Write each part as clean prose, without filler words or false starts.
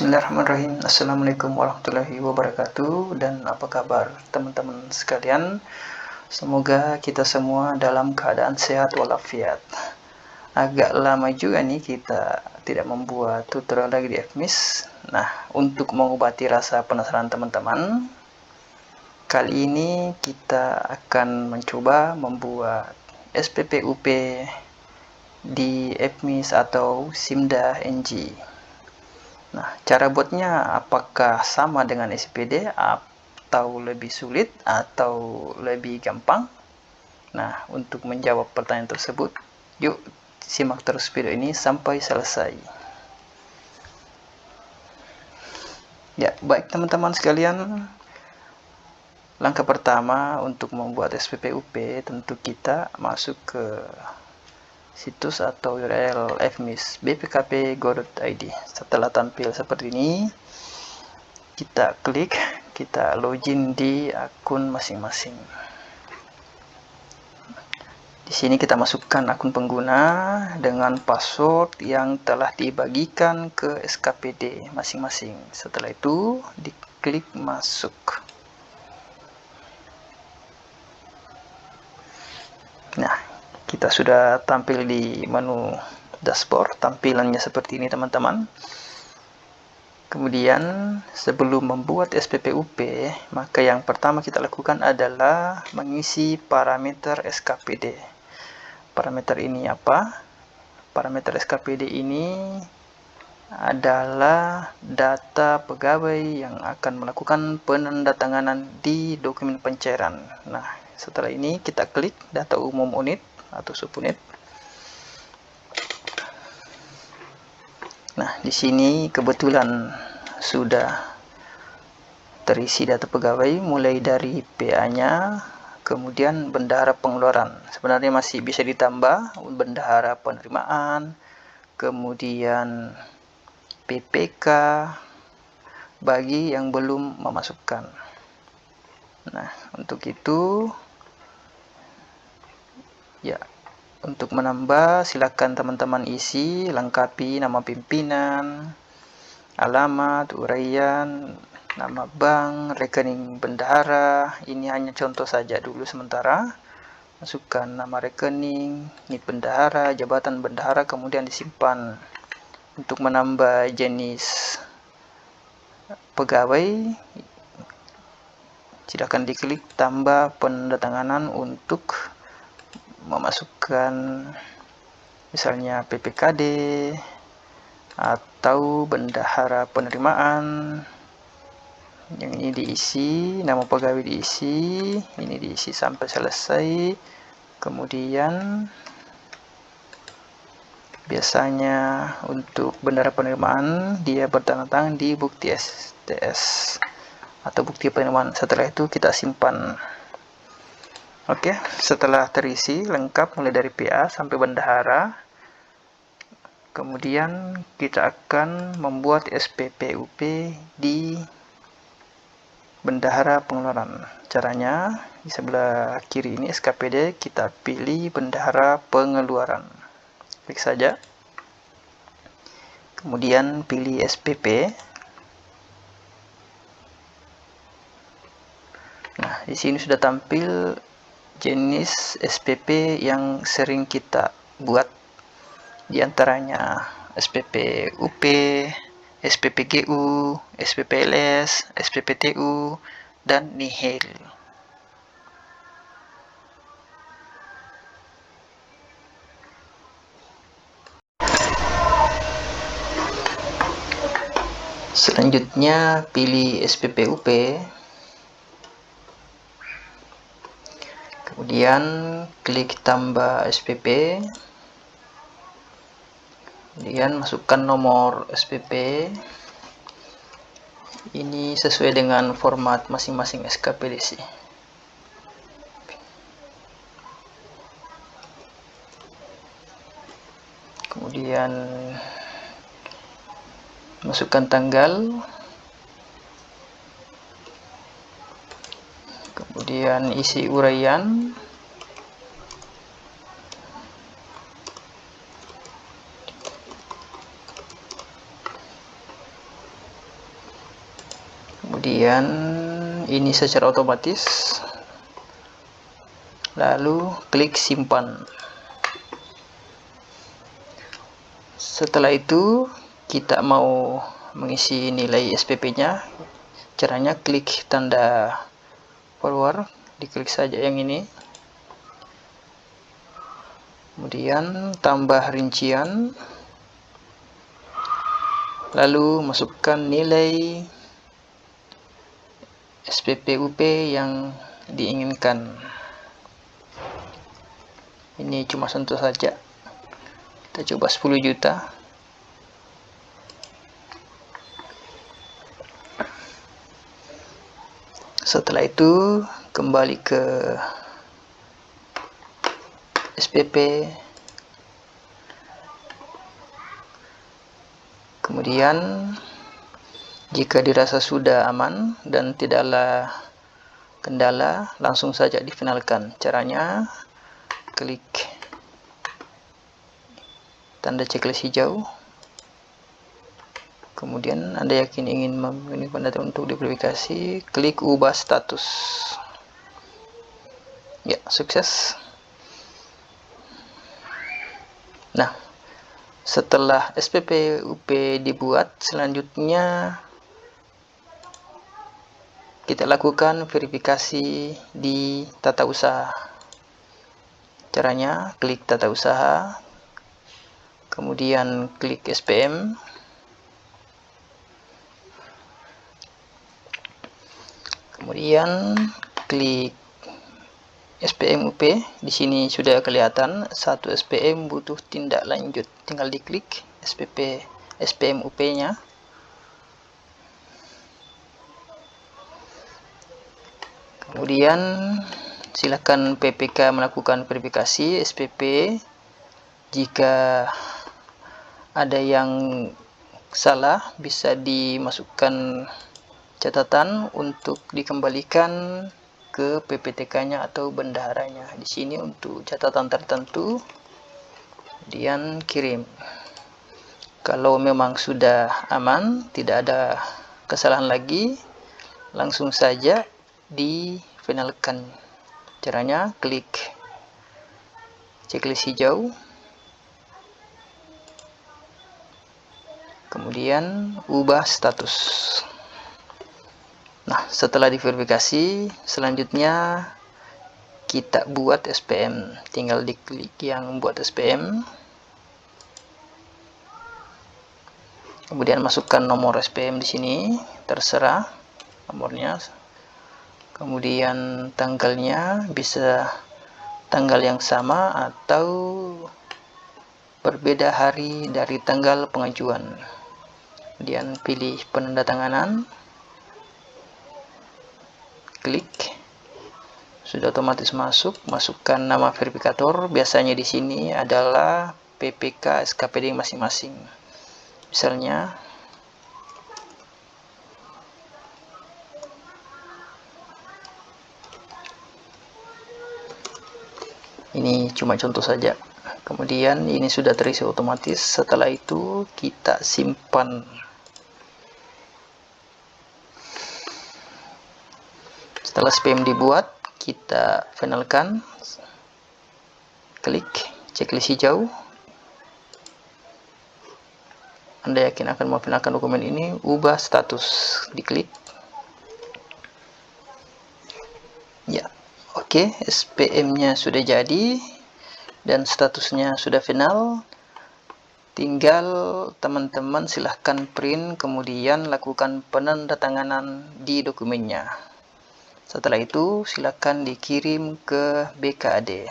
Bismillahirrahmanirrahim. Assalamualaikum warahmatullahi wabarakatuh. Dan apa kabar teman-teman sekalian? Semoga kita semua dalam keadaan sehat walafiat. Agak lama juga nih kita tidak membuat tutorial lagi di FMIS. Nah, untuk mengobati rasa penasaran teman-teman, kali ini kita akan mencoba membuat SPP UP di FMIS atau Simda NG. Nah, cara buatnya apakah sama dengan SPD atau lebih sulit atau lebih gampang? Nah, untuk menjawab pertanyaan tersebut, yuk simak terus video ini sampai selesai. Ya, baik teman-teman sekalian, langkah pertama untuk membuat SPP UP tentu kita masuk ke situs atau URL FMIS bpkp.go.id. Setelah tampil seperti ini, kita klik, kita login di akun masing-masing. Di sini kita masukkan akun pengguna dengan password yang telah dibagikan ke SKPD masing-masing. Setelah itu, diklik masuk. Nah, kita sudah tampil di menu dashboard, tampilannya seperti ini teman-teman. Kemudian sebelum membuat SPP UP, maka yang pertama kita lakukan adalah mengisi parameter SKPD. Parameter ini apa? Parameter SKPD ini adalah data pegawai yang akan melakukan penandatanganan di dokumen pencairan. Nah, setelah ini kita klik data umum unit atau subunit. Nah, di sini kebetulan sudah terisi data pegawai mulai dari PA-nya, kemudian bendahara pengeluaran. Sebenarnya masih bisa ditambah bendahara penerimaan, kemudian PPK bagi yang belum memasukkan. Nah, untuk itu ya, untuk menambah silakan teman-teman isi, lengkapi nama pimpinan, alamat, uraian, nama bank, rekening bendahara. Ini hanya contoh saja dulu sementara. Masukkan nama rekening, NIP bendahara, jabatan bendahara, kemudian disimpan. Untuk menambah jenis pegawai, silakan diklik tambah penandatanganan untuk memasukkan misalnya PPKD atau bendahara penerimaan. Yang ini diisi, nama pegawai diisi, ini diisi sampai selesai. Kemudian biasanya untuk bendahara penerimaan dia bertanda tangan di bukti STS atau bukti penerimaan. Setelah itu kita simpan. Oke, setelah terisi lengkap mulai dari PA sampai bendahara, kemudian kita akan membuat SPP UP di bendahara pengeluaran. Caranya di sebelah kiri ini SKPD, kita pilih bendahara pengeluaran. Klik saja. Kemudian pilih SPP. Nah, di sini sudah tampil jenis SPP yang sering kita buat, di antaranya SPP UP, SPP GU, SPP LS, SPP TU, dan nihil. Selanjutnya pilih SPP UP. Kemudian klik tambah SPP. Kemudian masukkan nomor SPP. Ini sesuai dengan format masing-masing SKPD sih. Kemudian masukkan tanggal. Kemudian isi uraian. kemudian ini secara otomatis, lalu klik simpan. Setelah itu kita mau mengisi nilai SPP-nya, caranya klik tanda forward, diklik saja yang ini, kemudian tambah rincian, lalu masukkan nilai SPP UP yang diinginkan. Ini cuma sentuh saja, kita coba 10 juta. Setelah itu kembali ke SPP, kemudian jika dirasa sudah aman dan tidaklah kendala, langsung saja difinalkan. Caranya klik tanda checklist hijau, kemudian Anda yakin ingin memilih data untuk diverifikasi, klik ubah status. Ya, sukses. Nah, setelah SPP UP dibuat, selanjutnya kita lakukan verifikasi di tata usaha. Caranya klik tata usaha, kemudian klik SPM, kemudian klik SPM UP. Di sini sudah kelihatan 1 SPM butuh tindak lanjut, tinggal diklik SPM UP-nya. Kemudian silakan PPK melakukan verifikasi SPP. Jika ada yang salah, bisa dimasukkan catatan untuk dikembalikan ke PPTK-nya atau bendaharanya. Di sini untuk catatan tertentu, kemudian kirim. Kalau memang sudah aman, tidak ada kesalahan lagi, langsung saja difinalkan. Caranya klik checklist hijau, kemudian ubah status. Nah, setelah diverifikasi, selanjutnya kita buat SPM. Tinggal diklik yang buat SPM, kemudian masukkan nomor SPM di sini, terserah nomornya. Kemudian tanggalnya bisa tanggal yang sama atau berbeda hari dari tanggal pengajuan. Kemudian pilih penandatanganan, klik, sudah otomatis masuk. Masukkan nama verifikator, biasanya di sini adalah PPK SKPD masing-masing. Misalnya ini cuma contoh saja. Kemudian ini sudah terisi otomatis. Setelah itu kita simpan. Setelah SPM dibuat, kita finalkan. Klik checklist hijau. Anda yakin akan memfinalkan dokumen ini, ubah status, diklik. Ya, oke, SPM-nya sudah jadi dan statusnya sudah final. Tinggal teman-teman silahkan print, kemudian lakukan penandatanganan di dokumennya. Setelah itu silakan dikirim ke BKAD.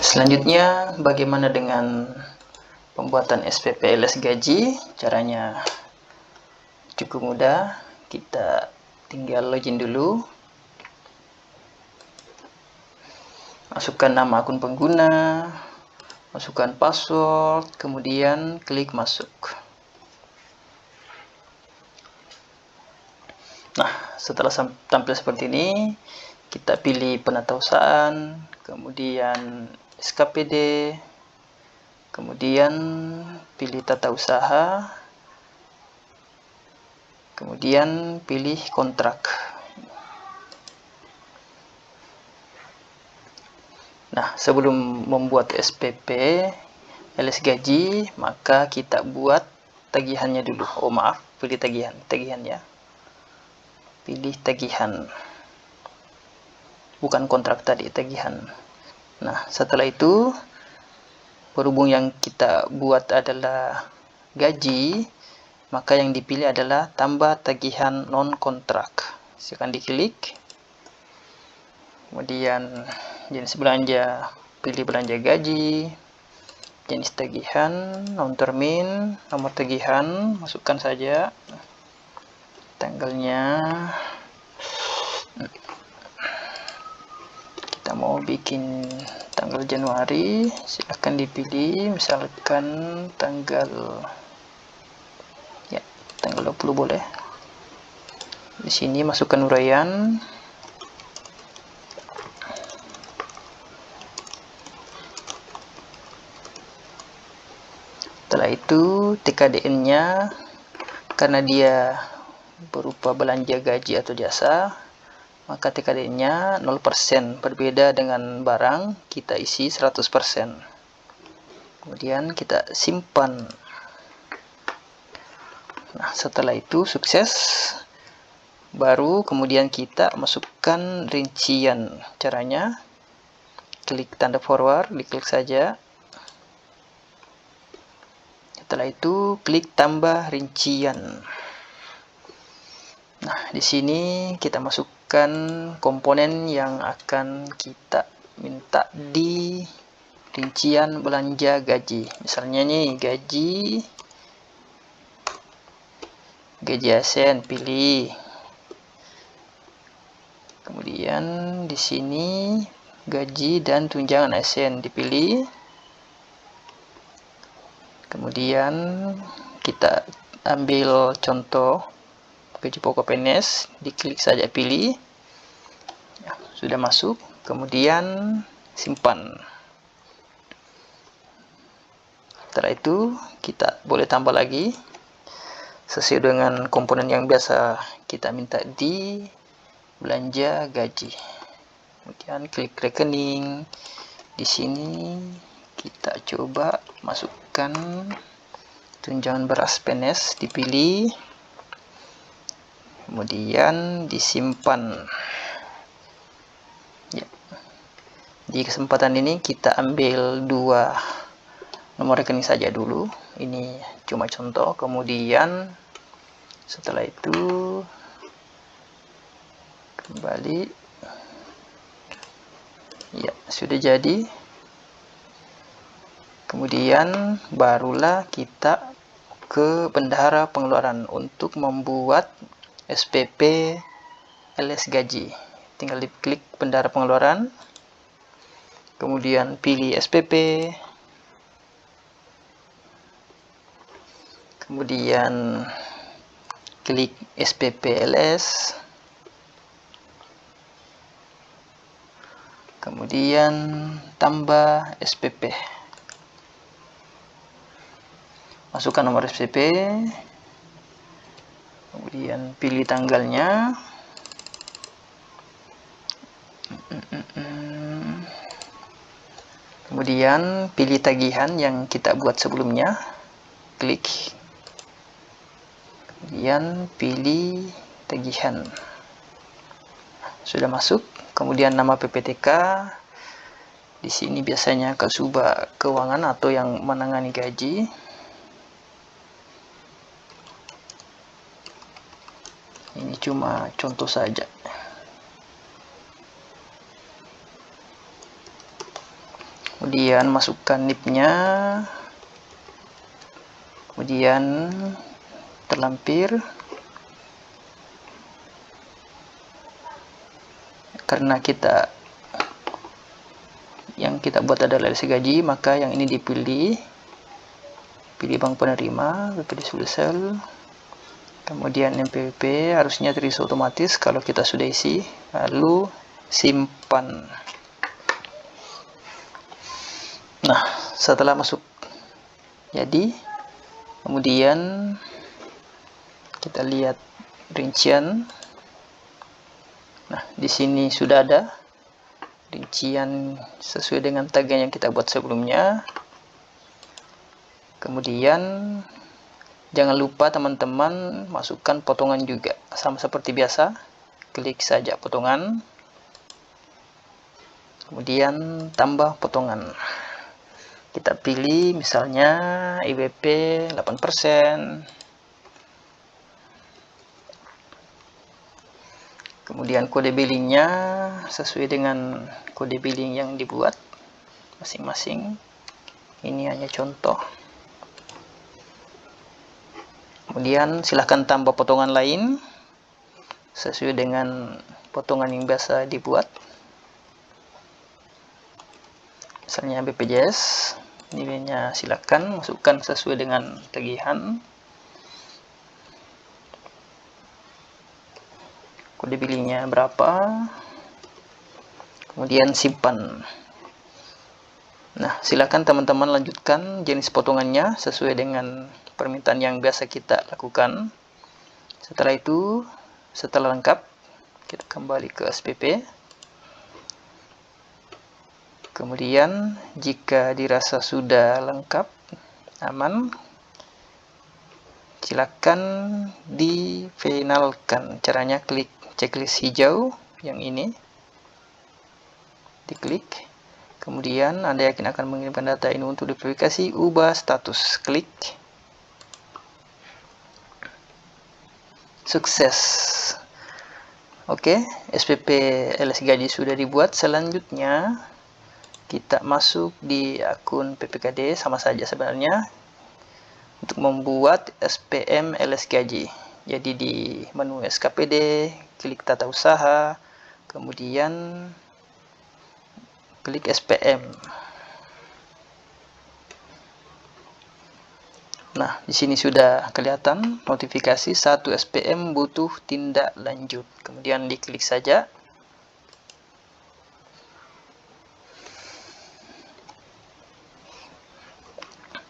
Selanjutnya, bagaimana dengan pembuatan SPP LS gaji? Caranya cukup mudah. Kita tinggal login dulu, masukkan nama akun pengguna, masukkan password, kemudian klik masuk. Nah, setelah tampil seperti ini, kita pilih penatausahaan, kemudian SKPD, kemudian pilih tata usaha, kemudian pilih kontrak. Nah, sebelum membuat SPP LS gaji, maka kita buat tagihannya dulu. Oh maaf, pilih tagihan ya. Pilih tagihan. Bukan kontrak tadi, tagihan. Nah, setelah itu, berhubung yang kita buat adalah gaji, maka yang dipilih adalah tambah tagihan non-kontrak. Silakan diklik. Kemudian jenis belanja, pilih belanja gaji, jenis tagihan, non-termin, nomor tagihan, masukkan saja tanggalnya. Kita mau bikin tanggal Januari, silahkan dipilih, misalkan tanggal 20 boleh. Di sini masukkan uraian. Setelah itu TKDN-nya, karena dia berupa belanja gaji atau jasa, maka TKDN-nya 0%, berbeda dengan barang kita isi 100%. Kemudian kita simpan. Nah, setelah itu sukses, baru kemudian kita masukkan rincian. Caranya, klik tanda forward, diklik saja. Setelah itu klik tambah rincian. Nah, di sini kita masukkan komponen yang akan kita minta di rincian belanja gaji. Misalnya nih, gaji ASN, pilih. Kemudian di sini gaji dan tunjangan ASN dipilih. Kemudian kita ambil contoh gaji pokok PNS, diklik saja pilih. Ya, sudah masuk. Kemudian simpan. Setelah itu kita boleh tambah lagi sesuai dengan komponen yang biasa kita minta di belanja gaji. Kemudian klik rekening. Di sini kita coba masukkan tunjangan beras PNS, dipilih. Kemudian disimpan. Ya. Di kesempatan ini kita ambil 2 nomor rekening saja dulu. Ini cuma contoh. Kemudian setelah itu kembali. Ya, sudah jadi. Kemudian barulah kita ke bendahara pengeluaran untuk membuat SPP LS gaji. Tinggal diklik bendahara pengeluaran, kemudian pilih SPP, kemudian klik SPP LS, kemudian tambah SPP. Masukkan nomor SPP, kemudian pilih tanggalnya, kemudian pilih tagihan yang kita buat sebelumnya, klik, kemudian pilih tagihan. Sudah masuk. Kemudian nama PPTK. Di sini biasanya Kasubag Keuangan atau yang menangani gaji. Ini cuma contoh saja. Kemudian masukkan NIP-nya. Kemudian terlampir. Karena yang kita buat adalah LS gaji, maka yang ini dipilih. Pilih bank penerima, BPD Sulsel. Kemudian NPWP harusnya terisi otomatis kalau kita sudah isi. Lalu simpan. Nah, setelah masuk jadi, kemudian kita lihat rincian. Nah, di sini sudah ada rincian sesuai dengan tag yang kita buat sebelumnya. Kemudian jangan lupa teman-teman masukkan potongan juga, sama seperti biasa. Klik saja potongan, kemudian tambah potongan. Kita pilih misalnya IWP 8%. Kemudian kode billingnya sesuai dengan kode billing yang dibuat masing-masing. Ini hanya contoh. Kemudian silahkan tambah potongan lain sesuai dengan potongan yang biasa dibuat. Misalnya BPJS, nilainya silakan masukkan sesuai dengan tagihan. Kode billingnya berapa, kemudian simpan. Nah, silakan teman-teman lanjutkan jenis potongannya sesuai dengan permintaan yang biasa kita lakukan. Setelah itu, setelah lengkap, kita kembali ke SPP. Kemudian jika dirasa sudah lengkap, aman, silakan difinalkan. Caranya klik checklist hijau yang ini, diklik. Kemudian Anda yakin akan mengirimkan data ini untuk diverifikasi, ubah status, klik. Sukses. Oke, SPP LS Gaji sudah dibuat. Selanjutnya kita masuk di akun PPKD, sama saja sebenarnya, untuk membuat SPM LS Gaji. Jadi di menu SKPD, klik tata usaha, kemudian klik SPM. Nah, di sini sudah kelihatan notifikasi 1 SPM butuh tindak lanjut. Kemudian diklik saja.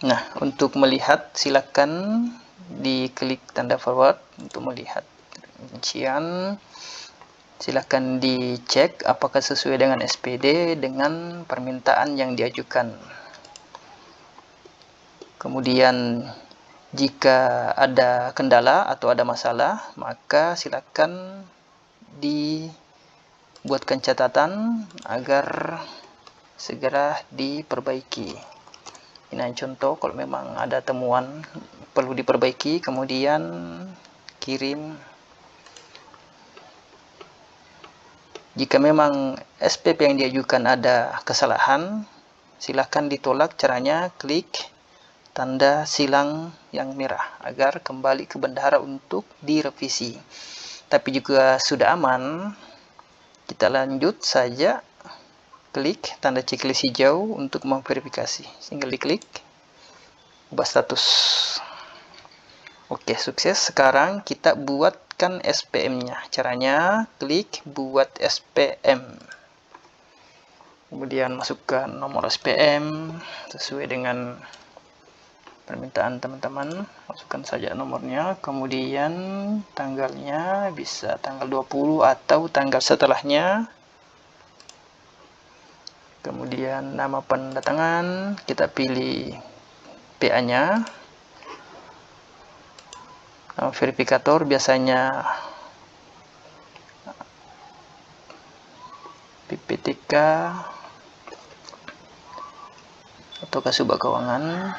Nah, untuk melihat silakan diklik tanda forward untuk melihat rincian. Silakan dicek apakah sesuai dengan SPD dengan permintaan yang diajukan. Kemudian jika ada kendala atau ada masalah, maka silakan dibuatkan catatan agar segera diperbaiki. Ini contoh kalau memang ada temuan perlu diperbaiki, kemudian kirim. Jika memang SPP yang diajukan ada kesalahan, silakan ditolak. Caranya klik tanda silang yang merah agar kembali ke bendahara untuk direvisi. Tapi juga sudah aman, kita lanjut saja. Klik tanda checklist hijau untuk memverifikasi. Tinggal diklik, ubah status. Oke, sukses. Sekarang kita buatkan SPM-nya. Caranya klik buat SPM. Kemudian masukkan nomor SPM sesuai dengan permintaan teman-teman. Masukkan saja nomornya. Kemudian tanggalnya bisa tanggal 20 atau tanggal setelahnya. Kemudian nama pendatangan, kita pilih PA-nya. Nama verifikator biasanya PPTK atau Kasubag Keuangan.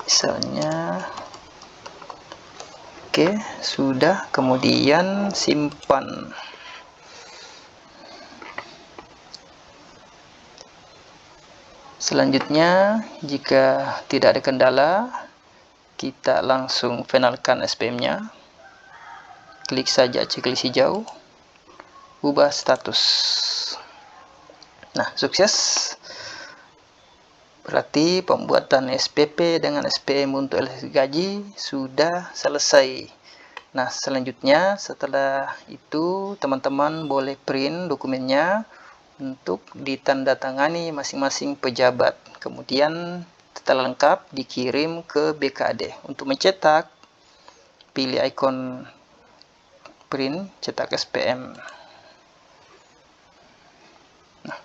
Misalnya, oke, sudah. Kemudian simpan. Selanjutnya, jika tidak ada kendala, kita langsung finalkan SPM-nya. Klik saja checklist hijau, ubah status. Nah, sukses. Berarti pembuatan SPP dengan SPM untuk LS Gaji sudah selesai. Nah, selanjutnya setelah itu teman-teman boleh print dokumennya untuk ditandatangani masing-masing pejabat. Kemudian setelah lengkap dikirim ke BKD. Untuk mencetak, pilih ikon print, cetak SPM. Nah,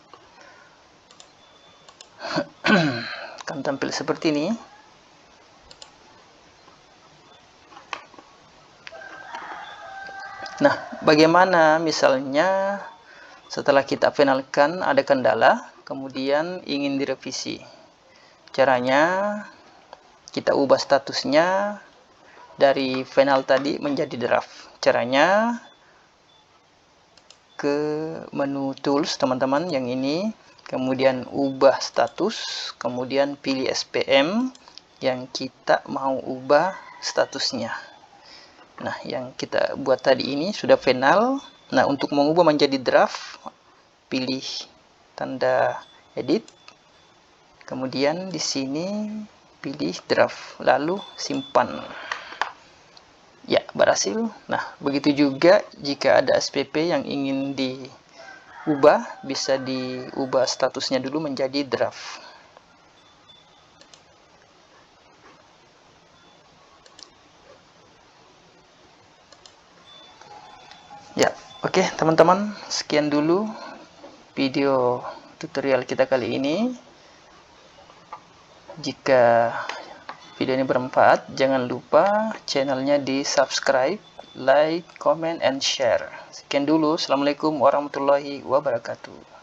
akan tampil seperti ini. Nah, bagaimana misalnya setelah kita finalkan ada kendala, kemudian ingin direvisi. Caranya, kita ubah statusnya dari final tadi menjadi draft. Caranya, ke menu tools teman-teman yang ini, kemudian ubah status, kemudian pilih SPM yang kita mau ubah statusnya. Nah, yang kita buat tadi ini sudah final. Nah, untuk mengubah menjadi draft, pilih tanda edit. Kemudian di sini pilih draft, lalu simpan. Ya, berhasil. Nah, begitu juga jika ada SPP yang ingin diubah, bisa diubah statusnya dulu menjadi draft. Ya, oke teman-teman, sekian dulu video tutorial kita kali ini. Jika video ini bermanfaat, jangan lupa channelnya di subscribe, like, comment, and share. Sekian dulu, assalamualaikum warahmatullahi wabarakatuh.